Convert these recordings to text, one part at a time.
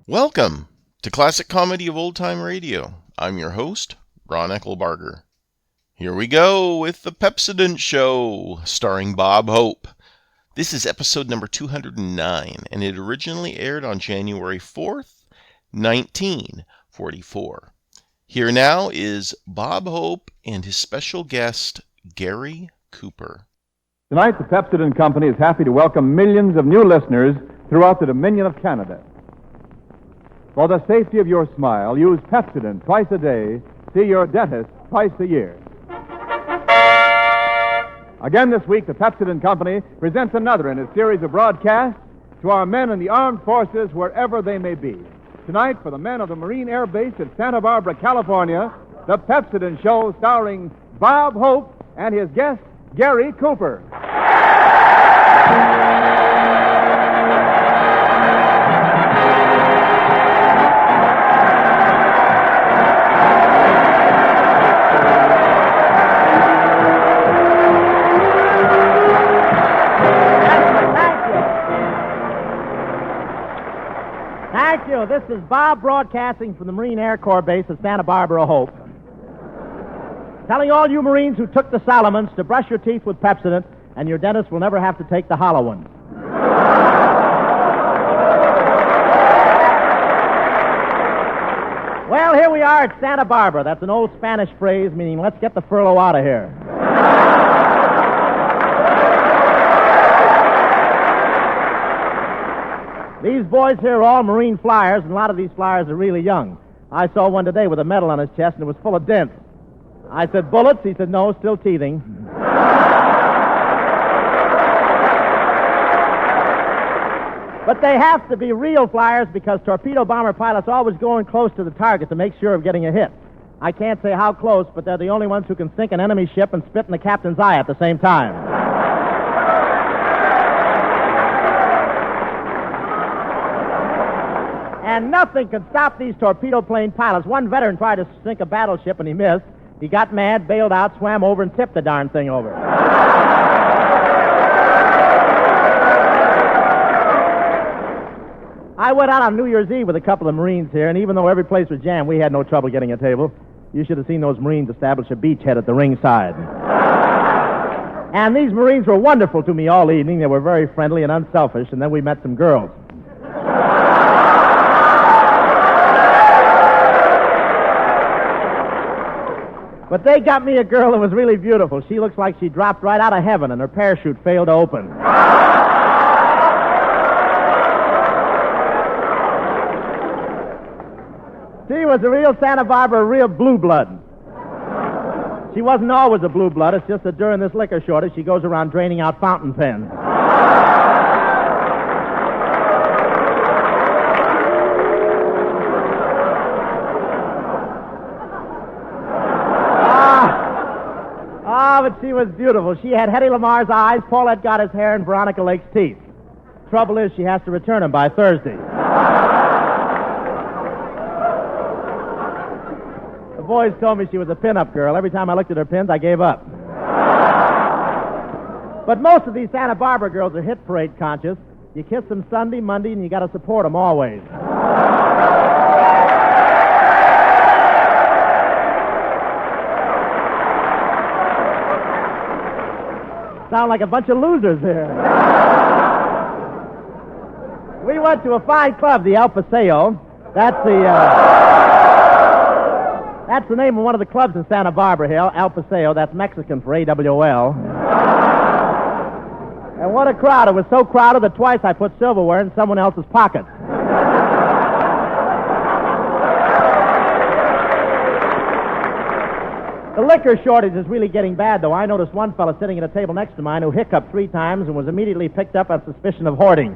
Welcome to Classic Comedy of Old Time Radio. I'm your host, Ron Eckelbarger. Here we go with the Pepsodent Show, starring Bob Hope. This is episode number 209, and it originally aired on January 4th, 1944. Here now is Bob Hope and his special guest, Gary Cooper. Tonight, the Pepsodent Company is happy to welcome millions of new listeners throughout the Dominion of Canada. For the safety of your smile, use Pepsodent twice a day. See your dentist twice a year. Again this week, the Pepsodent Company presents another in its series of broadcasts to our men in the armed forces wherever they may be. Tonight, for the men of the Marine Air Base at Santa Barbara, California, the Pepsodent Show starring Bob Hope and his guest, Gary Cooper. Thank you. This is Bob broadcasting from the Marine Air Corps Base at Santa Barbara, Hope. Telling all you Marines who took the Solomons to brush your teeth with Pepsodent, and your dentist will never have to take the hollow ones. Well, here we are at Santa Barbara. That's an old Spanish phrase meaning let's get the furlough out of here. These boys here are all Marine flyers, and a lot of these flyers are really young. I saw one today with a medal on his chest, and it was full of dents. I said, bullets? He said, no, still teething. But they have to be real flyers because torpedo bomber pilots always go in close to the target to make sure of getting a hit. I can't say how close, but they're the only ones who can sink an enemy ship and spit in the captain's eye at the same time. And nothing can stop these torpedo plane pilots. One veteran tried to sink a battleship and he missed. He got mad, bailed out, swam over, and tipped the darn thing over. I went out on New Year's Eve with a couple of Marines here, and even though every place was jammed, we had no trouble getting a table. You should have seen those Marines establish a beachhead at the ringside. And these Marines were wonderful to me all evening. They were very friendly and unselfish, and then we met some girls. But they got me a girl that was really beautiful. She looks like she dropped right out of heaven and her parachute failed to open. She was a real Santa Barbara, real blue blood. She wasn't always a blue blood. It's just that during this liquor shortage, she goes around draining out fountain pens. But she was beautiful. She had Hedy Lamar's eyes, Paulette got his hair, and Veronica Lake's teeth. Trouble is, she has to return them by Thursday. The boys told me she was a pin-up girl. Every time I looked at her pins, I gave up. But most of these Santa Barbara girls are hit parade conscious. You kiss them Sunday, Monday, and you got to support them always. Sound like a bunch of losers here. We went to a fine club, the El Paseo. That's the name of one of the clubs in Santa Barbara here, El Paseo. That's Mexican for AWL. And what a crowd. It was so crowded that twice I put silverware in someone else's pocket. The liquor shortage is really getting bad, though. I noticed one fellow sitting at a table next to mine who hiccuped 3 times and was immediately picked up on suspicion of hoarding.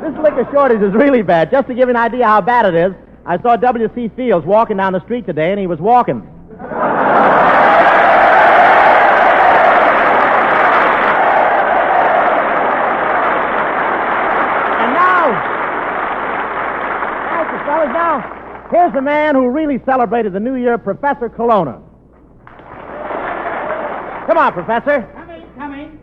This liquor shortage is really bad. Just to give you an idea how bad it is, I saw W.C. Fields walking down the street today, and he was walking. And now, thank you, fellas. Now, here's the man who really celebrated the New Year, Professor Colonna. Come on, Professor. Coming.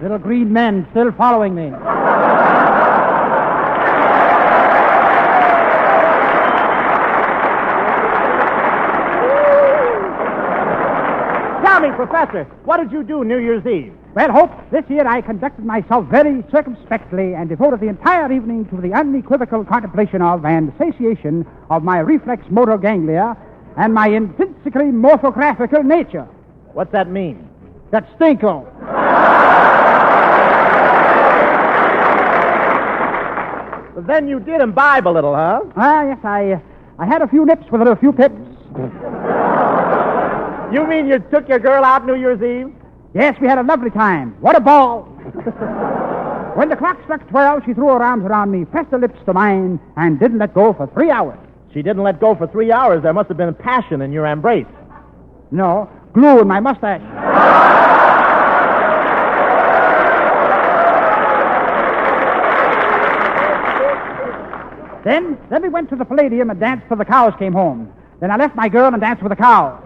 Little green men still following me. Tell me, Professor, what did you do New Year's Eve? Well, Hope, this year I conducted myself very circumspectly and devoted the entire evening to the unequivocal contemplation of and satiation of my reflex motor ganglia and my intrinsically morphographical nature. What's that mean? That's stinko. Then you did imbibe a little, huh? Yes, I had a few nips with a few pips. You mean you took your girl out New Year's Eve? Yes, we had a lovely time. What a ball. When the clock struck 12, she threw her arms around me, pressed her lips to mine, and didn't let go for 3 hours. She didn't let go for 3 hours. There must have been passion in your embrace. No, glue in my mustache. Then we went to the Palladium and danced till the cows came home. Then I left my girl and danced with a cow.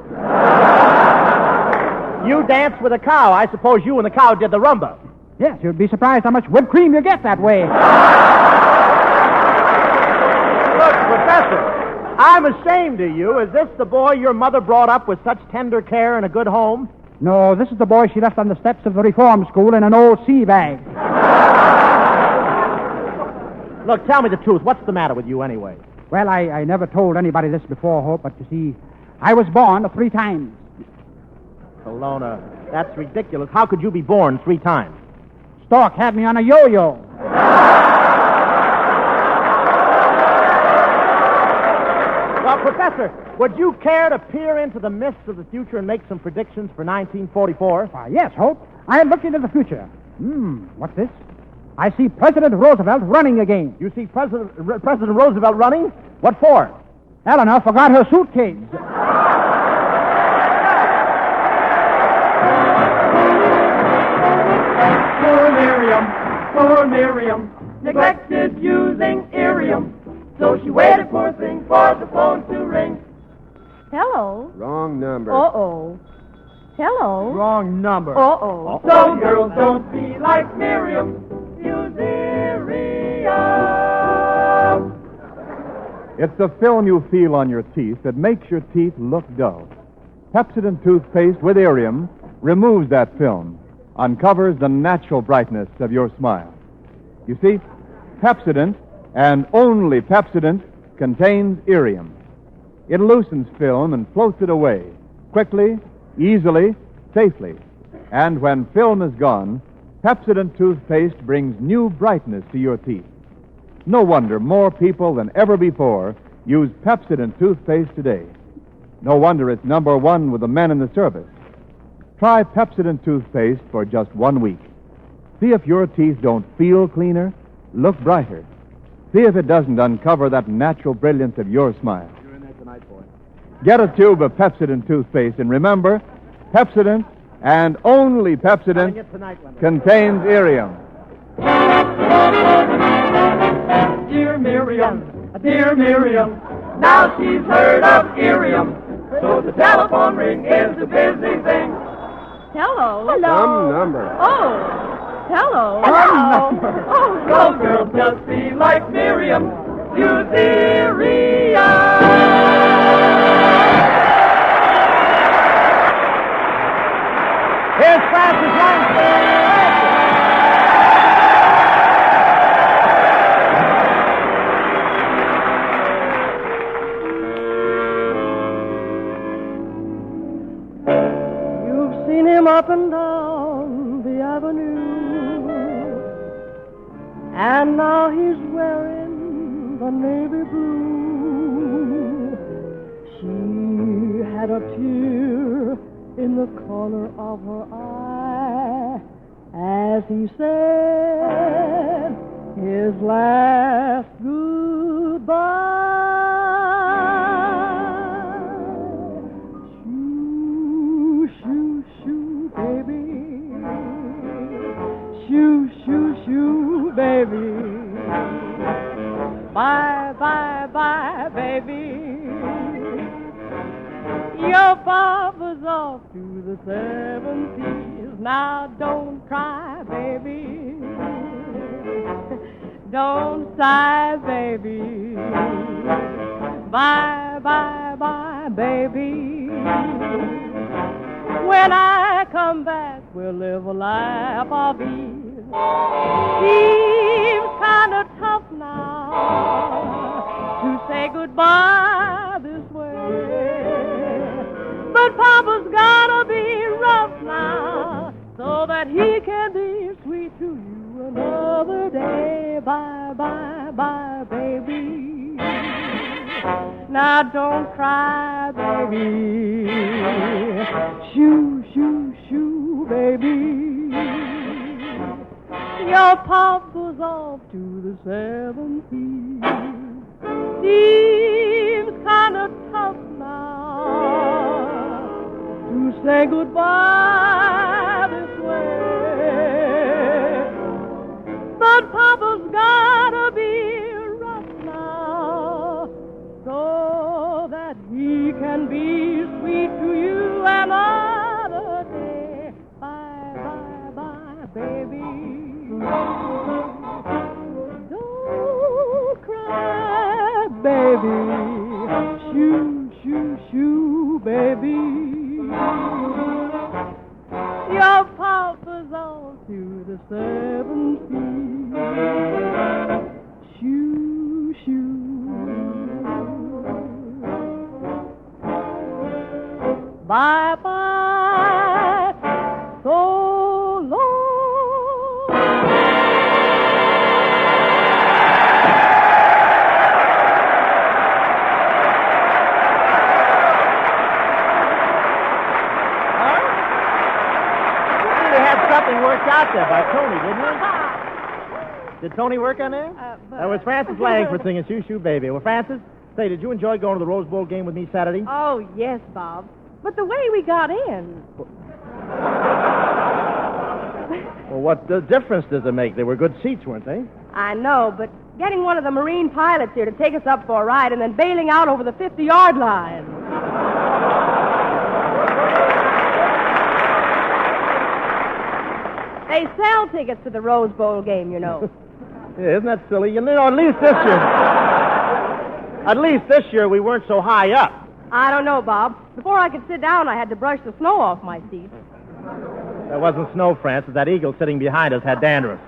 You danced with a cow. I suppose you and the cow did the rumba. Yes, you'd be surprised how much whipped cream you get that way. Look, Professor, I'm ashamed of you. Is this the boy your mother brought up with such tender care in a good home? No, this is the boy she left on the steps of the reform school in an old sea bag. Look, tell me the truth. What's the matter with you anyway? Well, I never told anybody this before, Hope, but you see, I was born 3 times. Kelowna, that's ridiculous. How could you be born 3 times? Stork had me on a yo-yo. Well, Professor, would you care to peer into the mists of the future and make some predictions for 1944? Yes, Hope. I looked into the future. What's this? I see President Roosevelt running again. You see President Roosevelt running? What for? Eleanor forgot her suitcase. Poor Miriam, neglected using Irium. So she waited, poor thing, for the phone to ring. Hello. Wrong number. Uh-oh. Hello. Wrong number. Uh-oh. So girls, don't be like Miriam. Use Irium. It's the film you feel on your teeth that makes your teeth look dull. Pepsodent toothpaste with Irium removes that film, uncovers the natural brightness of your smile. You see, Pepsodent, and only Pepsodent, contains Irium. It loosens film and floats it away, quickly, easily, safely. And when film is gone, Pepsodent toothpaste brings new brightness to your teeth. No wonder more people than ever before use Pepsodent toothpaste today. No wonder it's number 1 with the men in the service. Try Pepsodent toothpaste for just 1 week. See if your teeth don't feel cleaner, look brighter. See if it doesn't uncover that natural brilliance of your smile. You're in there tonight, boy. Get a tube of Pepsodent toothpaste, and remember, Pepsodent, and only Pepsodent, contains Irium. Dear Miriam, now she's heard of Irium. So the telephone ring is a busy thing. Hello. Some number. Oh. Hello. Oh, so girls, just be like Miriam. Use Irium. Here's Francis Langston. You've seen him up and down the avenue, and now he's wearing the navy blue. She had a tear in the corner of her eye as he said his last goodbye. Shoo, shoo, shoo, baby. Shoo, shoo, shoo, baby. Bye, bye, bye, baby. Your papa's off to the 70s. Now don't cry, baby. Don't sigh, baby. Bye, bye, bye, baby. When I come back, we'll live a life of ease. Seems kind of tough now to say goodbye this way. But Papa's gotta be rough now so that he can be sweet to you another day. Bye, bye, bye, baby. Now don't cry, baby. Shoo, shoo, shoo, baby. Your papa's off to the 7th sea. Seems kind of tough now to say goodbye this way. But Papa's gotta be rough now so that he can be sweet to you another day. Bye, bye, bye, baby. Don't cry, baby. Shoo, shoo, shoo, baby. Your papa's off to the 7th sea. Shoo, shoo. Bye, bye. So long. Something worked out there by Tony, didn't it? Did Tony work on there? That was Francis Langford singing Shoo Shoo Baby. Well, Francis, say, did you enjoy going to the Rose Bowl game with me Saturday? Oh, yes, Bob. But the way we got in. Well, what difference does it make? They were good seats, weren't they? I know, but getting one of the Marine pilots here to take us up for a ride and then bailing out over the 50-yard line. They sell tickets to the Rose Bowl game, you know. Yeah, isn't that silly? You know, at least this year we weren't so high up. I don't know, Bob. Before I could sit down, I had to brush the snow off my seat. That wasn't snow, Francis. That eagle sitting behind us had dandruff.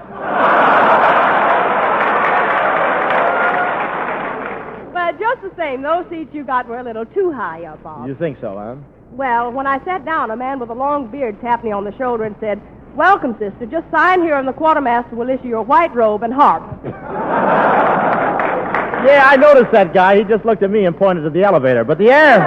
But just the same, those seats you got were a little too high up, Bob. You think so, huh? Well, when I sat down, a man with a long beard tapped me on the shoulder and said, "Welcome, sister. Just sign here and the quartermaster will issue your white robe and harp." Yeah, I noticed that guy. He just looked at me and pointed to the elevator. But the air...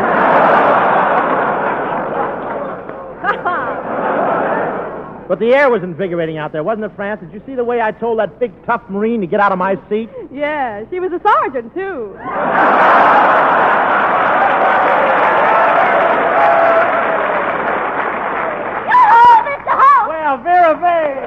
But the air was invigorating out there, wasn't it, France? Did you see the way I told that big, tough Marine to get out of my seat? Yeah, she was a sergeant, too. Well, Vera Vane.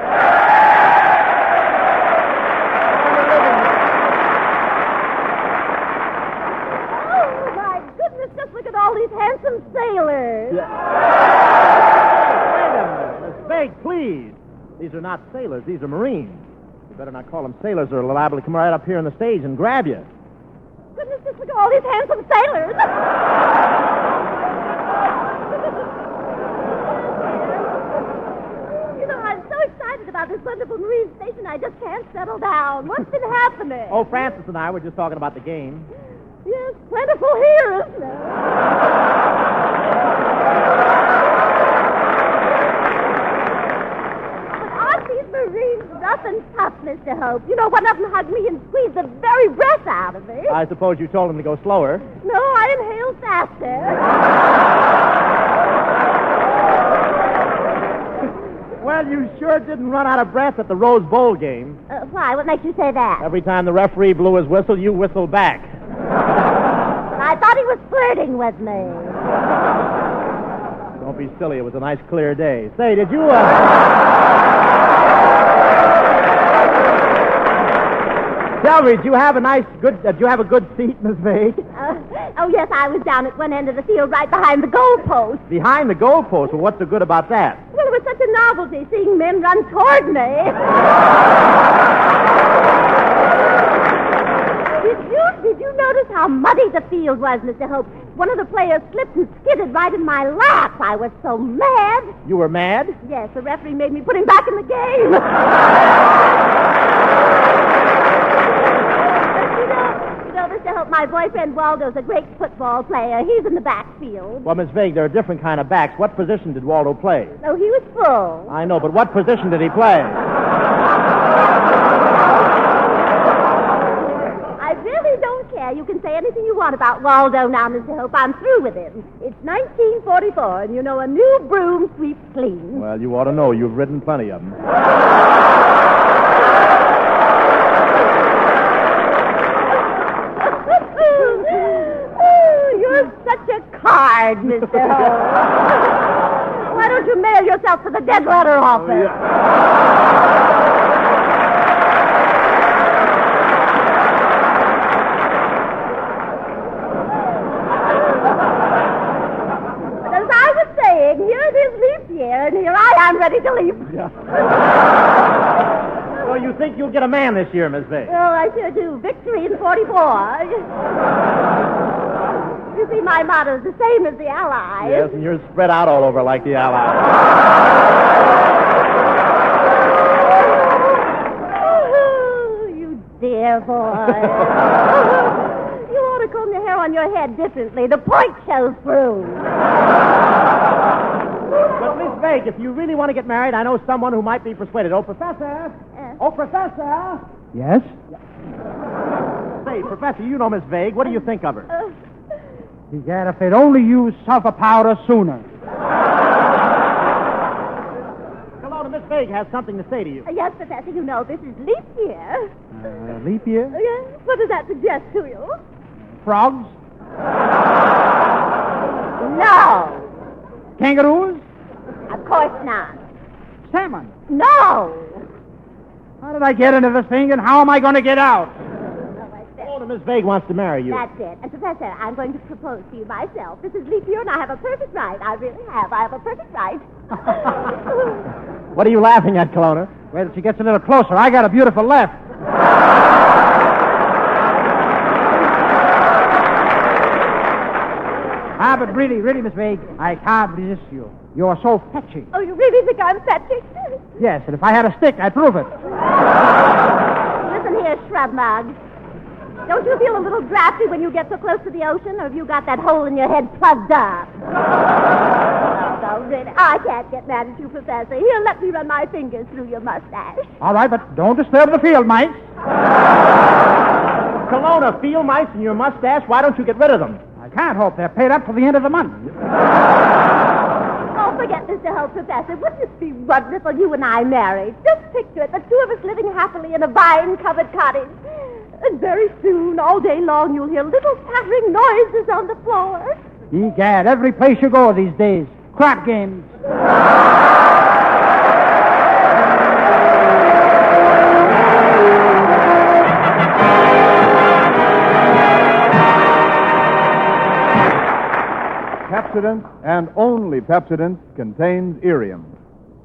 Oh, my goodness, just look at all these handsome sailors. Yeah. Wait a minute. Miss Bake, please. These are not sailors. These are Marines. You better not call them sailors or they're liable to come right up here on the stage and grab you. Goodness, just look at all these handsome sailors. About this wonderful marine station, I just can't settle down. What's been happening? Oh, Francis and I were just talking about the game. Yes, plentiful here, isn't it? But aren't these Marines rough and tough, Mr. Hope? You know, one of them hugged me and squeezed the very breath out of me. I suppose you told him to go slower. No, I inhaled faster. Well, you sure didn't run out of breath at the Rose Bowl game. Why? What makes you say that? Every time the referee blew his whistle, you whistled back. I thought he was flirting with me. Don't be silly. It was a nice, clear day. Say, did you, Tell me, did you have a good seat, Miss Vake? Oh, yes, I was down at one end of the field right behind the goalpost. Behind the goalpost? Well, what's so good about that? Well, it was such a novelty seeing men run toward me. Did you notice how muddy the field was, Mr. Hope? One of the players slipped and skidded right in my lap. I was so mad. You were mad? Yes, the referee made me put him back in the game. Mr. Hope, my boyfriend Waldo's a great football player. He's in the backfield. Well, Miss Vague, there are different kind of backs. What position did Waldo play? Oh, he was full. I know, but what position did he play? I really don't care. You can say anything you want about Waldo now, Mr. Hope. I'm through with him. It's 1944, and you know a new broom sweeps clean. Well, you ought to know. You've ridden plenty of them. You're such a card, Mr. Hope. Why don't you mail yourself to the dead letter office? But as I was saying, here it is leap year, and here I am ready to leap. So you think you'll get a man this year, Miss Vague? Oh, I sure do. Victory in 44. You see, my motto's the same as the Allies. Yes, and you're spread out all over like the Allies. Oh, you dear boy. You ought to comb the hair on your head differently. The point shows through. But, Miss Vague, if you really want to get married, I know someone who might be persuaded. Oh, Professor! Oh, Professor! Yes? Say, Professor, you know Miss Vague. What do you think of her? Egad, if they'd only used sulfur powder sooner. Hello, Miss Vague has something to say to you. Yes, Professor, you know this is leap year. Leap year? Yes? What does that suggest to you? Frogs? No. Kangaroos? Of course not. Salmon? No. How did I get into this thing, and how am I going to get out? Oh, Miss Vague wants to marry you. That's it. And, Professor, I'm going to propose to you myself. This is leap year, and I have a perfect right. I really have. I have a perfect right. What are you laughing at, Kelowna? Wait till she gets a little closer. I got a beautiful left. But really, Miss Vague, I can't resist you. You're so fetching. Oh, you really think I'm fetching? Yes, and if I had a stick, I'd prove it. Listen here, shrub mug. Don't you feel a little drafty when you get so close to the ocean, or have you got that hole in your head plugged up? No, really. I can't get mad at you, Professor. Here, let me run my fingers through your mustache. All right, but don't disturb the field mice. Kelowna, field mice in your mustache, why don't you get rid of them? I can't hope they're paid up for the end of the month. Don't forget, Mr. Hope, Professor. Wouldn't it be wonderful, you and I married? Just picture it, the two of us living happily in a vine-covered cottage. And very soon, all day long, you'll hear little pattering noises on the floor. Egad, every place you go these days. Crap games. Pepsodent and only Pepsodent contains irium.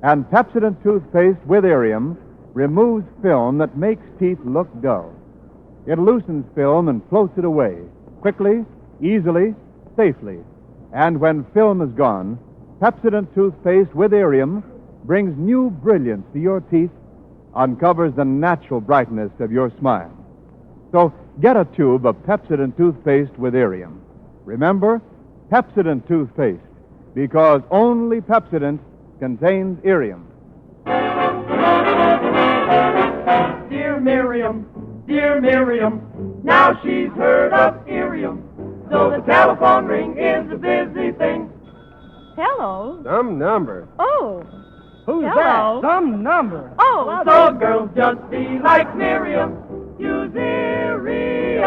And Pepsodent toothpaste with irium removes film that makes teeth look dull. It loosens film and floats it away, quickly, easily, safely. And when film is gone, Pepsodent toothpaste with irium brings new brilliance to your teeth, uncovers the natural brightness of your smile. So get a tube of Pepsodent toothpaste with irium. Remember, Pepsodent toothpaste, because only Pepsodent contains irium. Dear Miriam, now she's heard of irium. So the telephone ring is a busy thing. Hello. Some number. Oh. Who's Hello. Some number. Oh, So girls just be like Miriam. Use irium.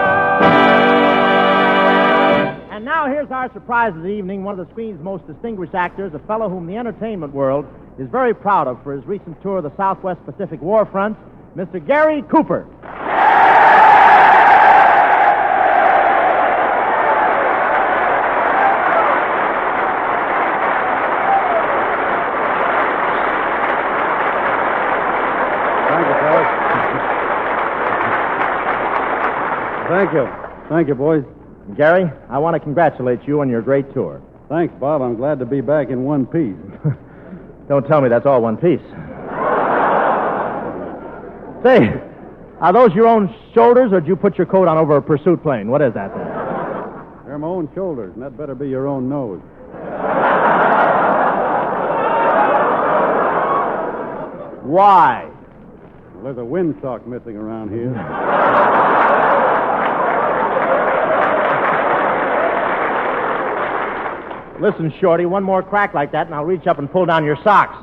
And now here's our surprise of the evening, one of the screen's most distinguished actors, a fellow whom the entertainment world is very proud of for his recent tour of the Southwest Pacific war fronts, Mr. Gary Cooper. Thank you. Thank you, boys. Gary, I want to congratulate you on your great tour. Thanks, Bob. I'm glad to be back in one piece. Don't tell me that's all one piece. Say, are those your own shoulders, or did you put your coat on over a pursuit plane? What is that then? They're my own shoulders, and that better be your own nose. Why? Well, there's a windsock missing around here. Listen, Shorty, one more crack like that, and I'll reach up and pull down your socks.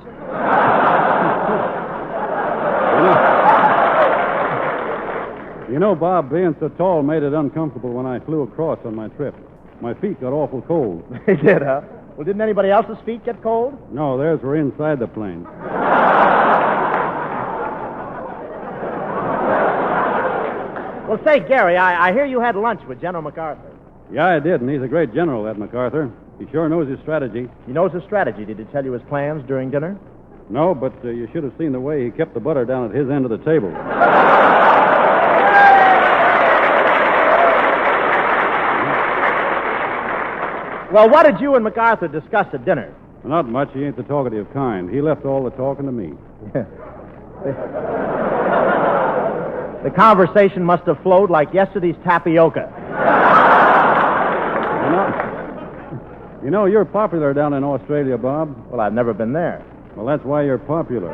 You know, Bob, being so tall made it uncomfortable when I flew across on my trip. My feet got awful cold. They did, huh? Well, didn't anybody else's feet get cold? No, theirs were inside the plane. Well, say, Gary, I hear you had lunch with General MacArthur. Yeah, I did, and he's a great general, that MacArthur. He sure knows his strategy. He knows his strategy. Did he tell you his plans during dinner? No, but you should have seen the way he kept the butter down at his end of the table. Well, what did you and MacArthur discuss at dinner? Not much. He ain't the talkative kind. He left all the talking to me. The conversation must have flowed like yesterday's tapioca. You know, you're popular down in Australia, Bob. Well, I've never been there. Well, that's why you're popular.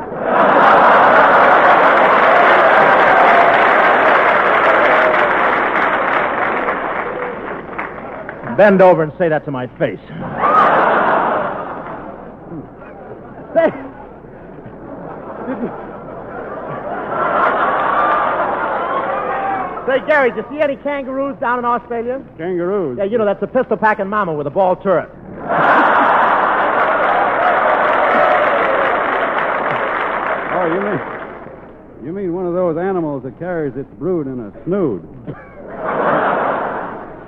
Bend over and say that to my face. Say, Say, Gary, did you see any kangaroos down in Australia? Kangaroos? Yeah, you know, that's a pistol-packing mama with a ball turret. Oh, you mean one of those animals that carries its brood in a snood?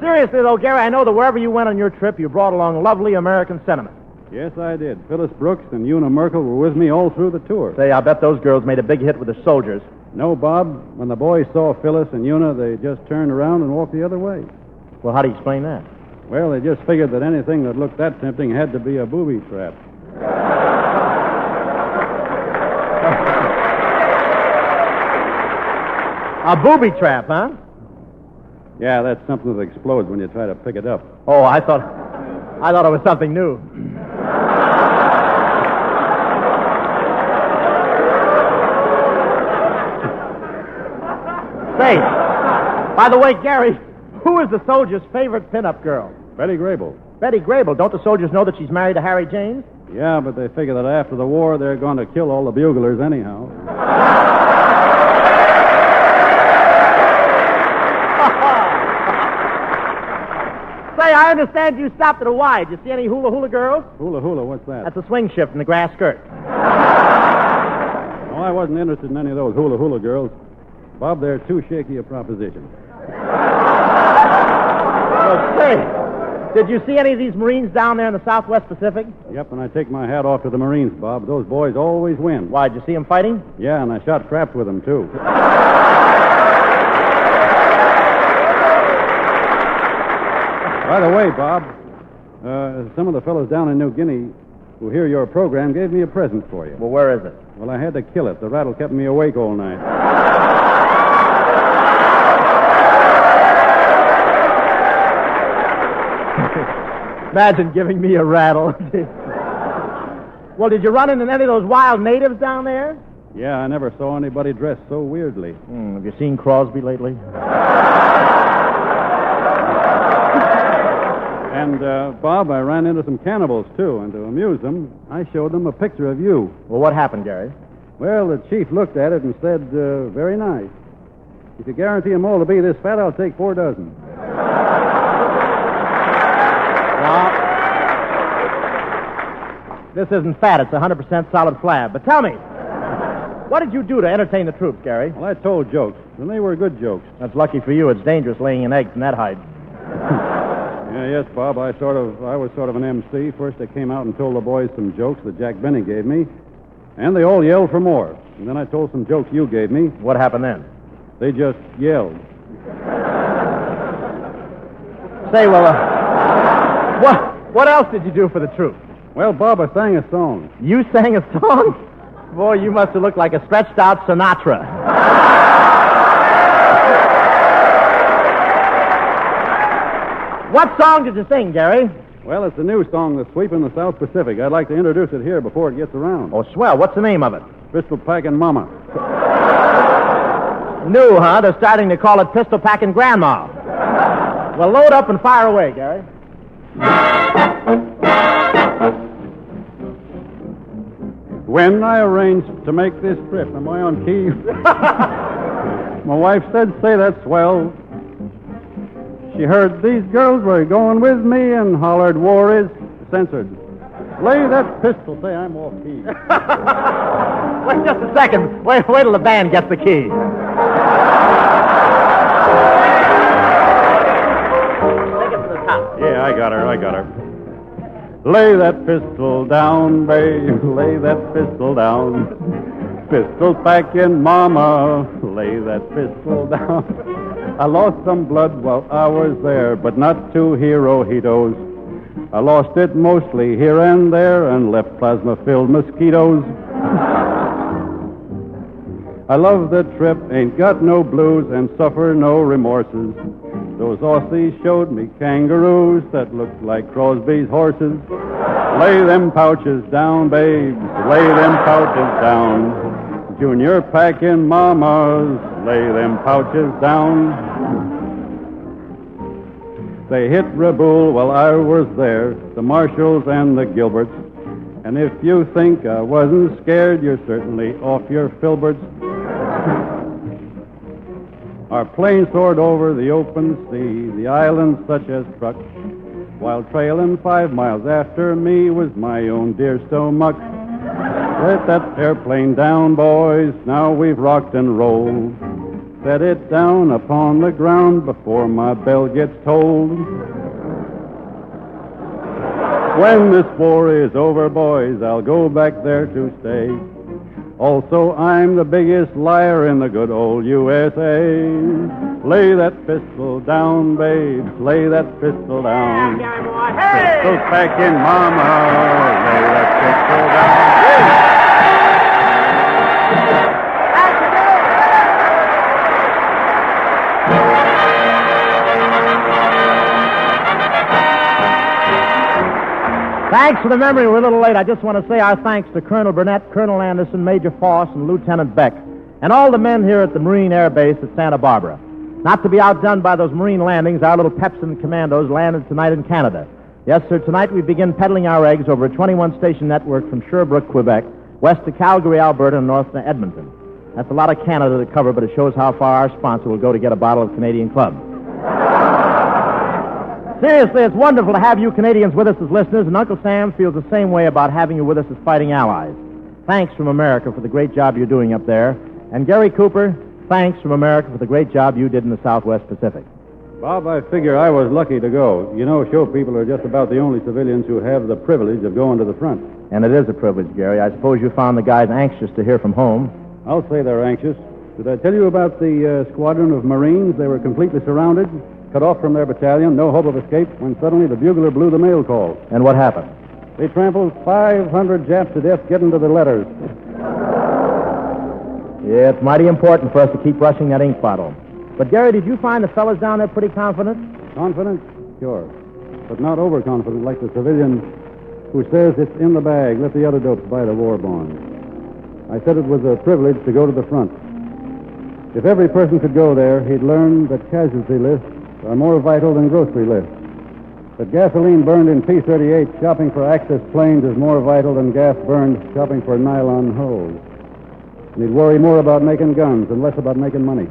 Seriously, though, Gary, I know that wherever you went on your trip, you brought along lovely American sentiment. Yes, I did. Phyllis Brooks and Una Merkel were with me all through the tour. Say, I bet those girls made a big hit with the soldiers. No, Bob. When the boys saw Phyllis and Una, they just turned around and walked the other way. Well, how do you explain that? Well, they just figured that anything that looked that tempting had to be a booby trap. A booby trap, huh? Yeah, that's something that explodes when you try to pick it up. Oh, I thought it was something new. Say, by the way, Gary, who is the soldier's favorite pinup girl? Betty Grable. Betty Grable. Don't the soldiers know that she's married to Harry James? Yeah, but they figure that after the war, they're going to kill all the buglers anyhow. Say, I understand you stopped at a Y. Did you see any hula-hula girls? Hula-hula, what's that? That's a swing shift in the grass skirt. Oh, I wasn't interested in any of those hula-hula girls. Bob, they're too shaky a proposition. Well, say, did you see any of these Marines down there in the Southwest Pacific? Yep, and I take my hat off to the Marines, Bob. Those boys always win. Why, did you see them fighting? Yeah, and I shot craps with them, too. By the way, Bob, some of the fellows down in New Guinea who hear your program gave me a present for you. Well, where is it? Well, I had to kill it. The rattle kept me awake all night. Imagine giving me a rattle. Well, did you run into any of those wild natives down there? Yeah, I never saw anybody dressed so weirdly. Have you seen Crosby lately? And, Bob, I ran into some cannibals, too, and to amuse them, I showed them a picture of you. Well, what happened, Gary? Well, the chief looked at it and said, very nice. If you guarantee them all to be this fat, I'll take 4 dozen. Well, this isn't fat. It's 100% solid flab. But tell me, what did you do to entertain the troops, Gary? Well, I told jokes, and they were good jokes. That's lucky for you. It's dangerous laying an egg from that height. Yes, Bob, I was sort of an MC. First I came out and told the boys some jokes that Jack Benny gave me, and they all yelled for more. And then I told some jokes you gave me. What happened then? They just yelled. Say, well, what else did you do for the troop? Well, Bob, I sang a song. You sang a song? Boy, you must have looked like a stretched-out Sinatra. What song did you sing, Gary? Well, it's a new song that's sweeping the South Pacific. I'd like to introduce it here before it gets around. Oh, swell. What's the name of it? Pistol Packin' Mama. New, huh? They're starting to call it Pistol Packin' Grandma. Well, load up and fire away, Gary. When I arranged to make this trip, am I on key? My wife said, say that's swell. She heard these girls were going with me and hollered, war is censored. Lay that pistol, say I'm off key. Wait just a second. Wait till the band gets the key. Take it to the top. Yeah, I got her. Lay that pistol down, babe, lay that pistol down. Pistol packing mama, lay that pistol down. I lost some blood while I was there, but not to Hirohitos. I lost it mostly here and there and left plasma-filled mosquitoes. I love the trip, ain't got no blues, and suffer no remorses. Those Aussies showed me kangaroos that looked like Crosby's horses. Lay them pouches down, babes, lay them pouches down. Junior packing mamas, lay them pouches down. They hit Raboul while I was there, the Marshalls and the Gilberts. And if you think I wasn't scared, you're certainly off your filberts. Our plane soared over the open sea, the islands such as Truk, while trailing 5 miles after me was my own dear stomach. Let that airplane down, boys, now we've rocked and rolled. Set it down upon the ground before my bell gets tolled. When this war is over, boys, I'll go back there to stay. Also, I'm the biggest liar in the good old USA. Lay that pistol down, babe, lay that pistol down. Pistol packing mama, lay that pistol down. Thanks for the memory. We're a little late. I just want to say our thanks to Colonel Burnett, Colonel Anderson, Major Foss, and Lieutenant Beck, and all the men here at the Marine Air Base at Santa Barbara. Not to be outdone by those Marine landings, our little Pepsodent commandos landed tonight in Canada. Yes, sir, tonight we begin peddling our eggs over a 21-station network from Sherbrooke, Quebec, west to Calgary, Alberta, and north to Edmonton. That's a lot of Canada to cover, but it shows how far our sponsor will go to get a bottle of Canadian Club. Seriously, it's wonderful to have you Canadians with us as listeners, and Uncle Sam feels the same way about having you with us as fighting allies. Thanks from America for the great job you're doing up there. And Gary Cooper, thanks from America for the great job you did in the Southwest Pacific. Bob, I figure I was lucky to go. You know, show people are just about the only civilians who have the privilege of going to the front. And it is a privilege, Gary. I suppose you found the guys anxious to hear from home. I'll say they're anxious. Did I tell you about the squadron of Marines? They were completely surrounded, cut off from their battalion, no hope of escape, when suddenly the bugler blew the mail call. And what happened? They trampled 500 Japs to death getting to the letters. Yeah, it's mighty important for us to keep rushing that ink bottle. But, Gary, did you find the fellas down there pretty confident? Confident? Sure. But not overconfident like the civilian who says it's in the bag, let the other dopes buy the war bond. I said it was a privilege to go to the front. If every person could go there, he'd learn that casualty lists are more vital than grocery lists. That gasoline burned in P-38 shopping for Axis planes is more vital than gas burned shopping for nylon hose. And he'd worry more about making guns and less about making money.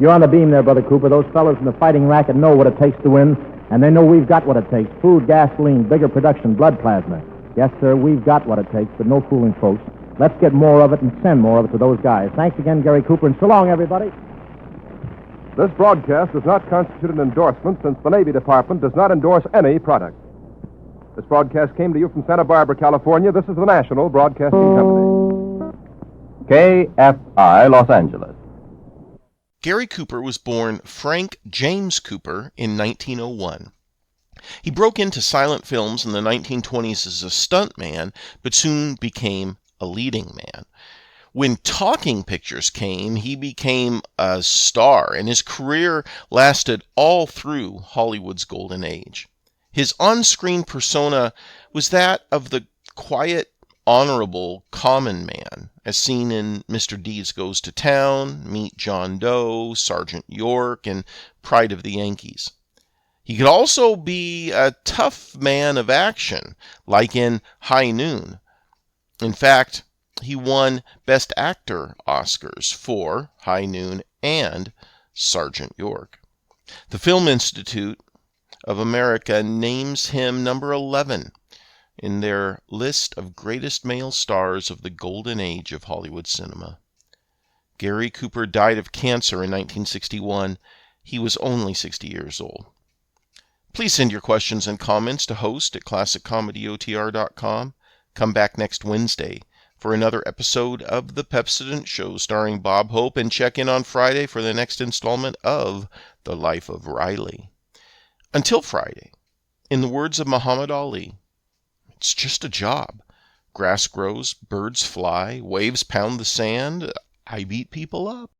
You're on the beam there, Brother Cooper. Those fellows in the fighting racket know what it takes to win, and they know we've got what it takes. Food, gasoline, bigger production, blood plasma. Yes, sir, we've got what it takes, but no fooling folks. Let's get more of it and send more of it to those guys. Thanks again, Gary Cooper, and so long, everybody. This broadcast does not constitute an endorsement, since the Navy Department does not endorse any product. This broadcast came to you from Santa Barbara, California. This is the National Broadcasting Company. KFI, Los Angeles. Gary Cooper was born Frank James Cooper in 1901. He broke into silent films in the 1920s as a stuntman, but soon became a leading man. When talking pictures came, he became a star, and his career lasted all through Hollywood's golden age. His on-screen persona was that of the quiet, honorable, common man, as seen in Mr. Deeds Goes to Town, Meet John Doe, Sergeant York, and Pride of the Yankees. He could also be a tough man of action, like in High Noon. In fact, he won Best Actor Oscars for High Noon and Sergeant York. The Film Institute of America names him number 11 in their list of greatest male stars of the golden age of Hollywood cinema. Gary Cooper died of cancer in 1961. He was only 60 years old. Please send your questions and comments to host@classiccomedyotr.com. Come back next Wednesday for another episode of The Pepsodent Show starring Bob Hope, and check in on Friday for the next installment of The Life of Riley. Until Friday, in the words of Muhammad Ali, it's just a job. Grass grows, birds fly, waves pound the sand. I beat people up.